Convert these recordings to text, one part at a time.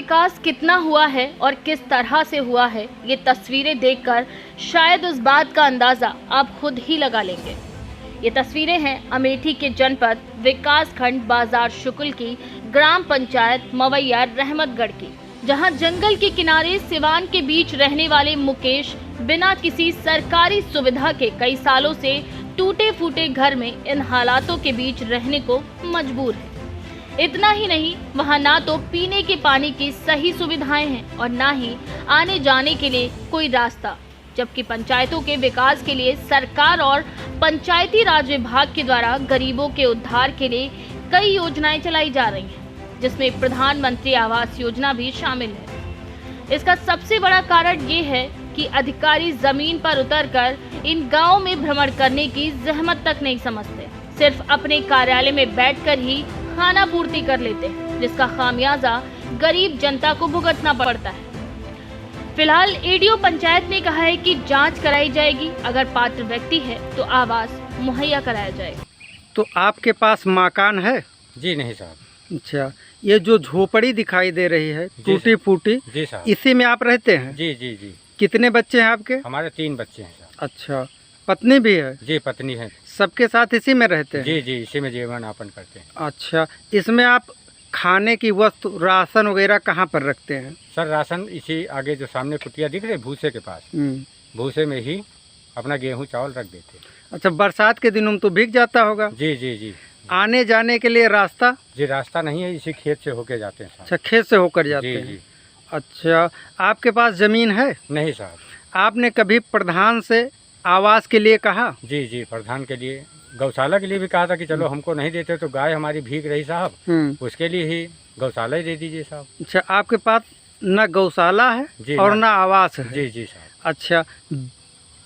विकास कितना हुआ है और किस तरह से हुआ है, ये तस्वीरें देखकर शायद उस बात का अंदाजा आप खुद ही लगा लेंगे। ये तस्वीरें हैं अमेठी के जनपद विकास खंड बाजार शुक्ल की ग्राम पंचायत मवैया रहमतगढ़ की, जहां जंगल के किनारे सिवान के बीच रहने वाले मुकेश बिना किसी सरकारी सुविधा के कई सालों से टूटे फूटे घर में इन हालातों के बीच रहने को मजबूर है। इतना ही नहीं, वहां ना तो पीने के पानी की सही सुविधाएं हैं और ना ही आने जाने के लिए कोई रास्ता, जबकि पंचायतों के विकास के लिए सरकार और पंचायती राज विभाग के द्वारा गरीबों के उद्धार के लिए कई योजनाएं चलाई जा रही हैं, जिसमें प्रधानमंत्री आवास योजना भी शामिल है। इसका सबसे बड़ा कारण ये है कि अधिकारी जमीन पर उतरकर इन गांवों में भ्रमण करने की जहमत तक नहीं समझते, सिर्फ अपने कार्यालय में बैठकर ही खाना पूर्ति कर लेते हैं, जिसका खामियाजा गरीब जनता को भुगतना पड़ता है। फिलहाल एडीओ पंचायत ने कहा है कि जांच कराई जाएगी, अगर पात्र व्यक्ति है तो आवास मुहैया कराया जाएगा। तो आपके पास मकान है? जी नहीं साहब। अच्छा, ये जो झोपड़ी दिखाई दे रही है टूटी फूटी, जी साहब, इसी में आप रहते हैं? जी जी जी। कितने बच्चे हैं आपके? हमारे 3 बच्चे हैं साहब। अच्छा, पत्नी भी है? जी पत्नी है। सबके साथ इसी में रहते हैं? जी जी, इसी में जीवन यापन करते हैं। अच्छा, इसमें आप खाने की वस्तु राशन वगैरह कहाँ पर रखते हैं? सर राशन इसी आगे जो सामने कुटिया दिख रही है भूसे के पास, भूसे में ही अपना गेहूं चावल रख देते हैं। अच्छा, बरसात के दिनों में तो भीग जाता होगा? जी जी जी। आने जाने के लिए रास्ता? जी रास्ता नहीं है, इसी खेत से होके जाते हैं साहब। अच्छा, खेत से होकर जाते जी हैं। जी। अच्छा, आपके पास जमीन है? नहीं साहब। आपने कभी प्रधान से आवास के लिए कहा? जी जी, प्रधान के लिए, गौशाला के लिए भी कहा था कि चलो हमको नहीं देते तो गाय हमारी भीग रही साहब, उसके लिए ही गौशाला ही दे दीजिए साहब। अच्छा, आपके पास न गौशाला है जी, और न आवास है? जी जी साहब। अच्छा,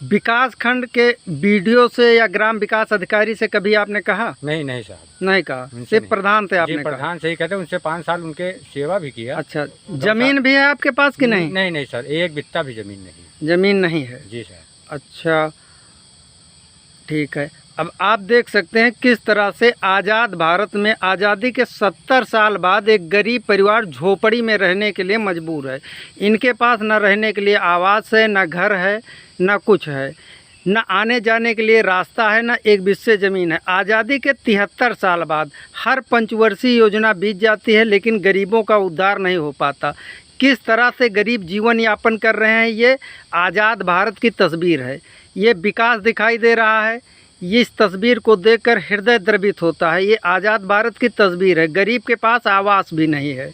विकास खंड के बीडीओ से या ग्राम विकास अधिकारी से कभी आपने कहा? नहीं नहीं साहब, नहीं कहा, सिर्फ प्रधान से आपने जी प्रधान से ही कहते, उनसे 5 साल उनके सेवा भी किया। अच्छा, जमीन भी है आपके पास कि नहीं? नहीं नहीं सर, एक बित्ता भी जमीन नहीं। जमीन नहीं है? जी सर। अच्छा, ठीक है। अब आप देख सकते हैं किस तरह से आज़ाद भारत में आज़ादी के 70 साल बाद एक गरीब परिवार झोपड़ी में रहने के लिए मजबूर है। इनके पास न रहने के लिए आवास है, न घर है, न कुछ है, न आने जाने के लिए रास्ता है, न एक बिस्से ज़मीन है। आज़ादी के 73 साल बाद हर पंचवर्षीय योजना बीत जाती है, लेकिन गरीबों का उद्धार नहीं हो पाता। किस तरह से गरीब जीवन यापन कर रहे हैं, ये आज़ाद भारत की तस्वीर है। ये विकास दिखाई दे रहा है। ये इस तस्वीर को देखकर हृदय द्रवित होता है। ये आज़ाद भारत की तस्वीर है। गरीब के पास आवास भी नहीं है।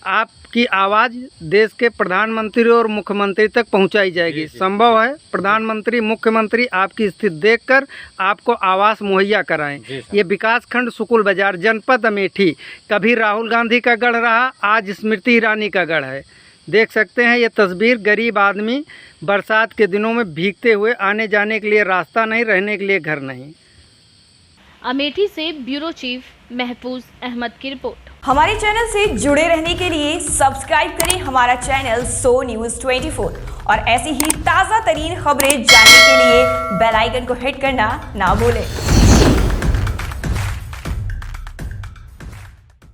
आपकी आवाज़ देश के प्रधानमंत्री और मुख्यमंत्री तक पहुंचाई जाएगी। संभव है प्रधानमंत्री मुख्यमंत्री आपकी स्थिति देखकर आपको आवास मुहैया कराएं। ये विकास खंड शुक्ल बाजार जनपद अमेठी कभी राहुल गांधी का गढ़ रहा, आज स्मृति ईरानी का गढ़ है। देख सकते हैं ये तस्वीर, गरीब आदमी बरसात के दिनों में भीगते हुए, आने जाने के लिए रास्ता नहीं, रहने के लिए घर नहीं। अमेठी से ब्यूरो चीफ महफूज अहमद की रिपोर्ट। हमारे चैनल से जुड़े रहने के लिए सब्सक्राइब करें हमारा चैनल सो न्यूज़ 24 और ऐसी ही ताज़ा तरीन खबरें जानने के लिए बेल आइकन को हिट करना ना भूलें।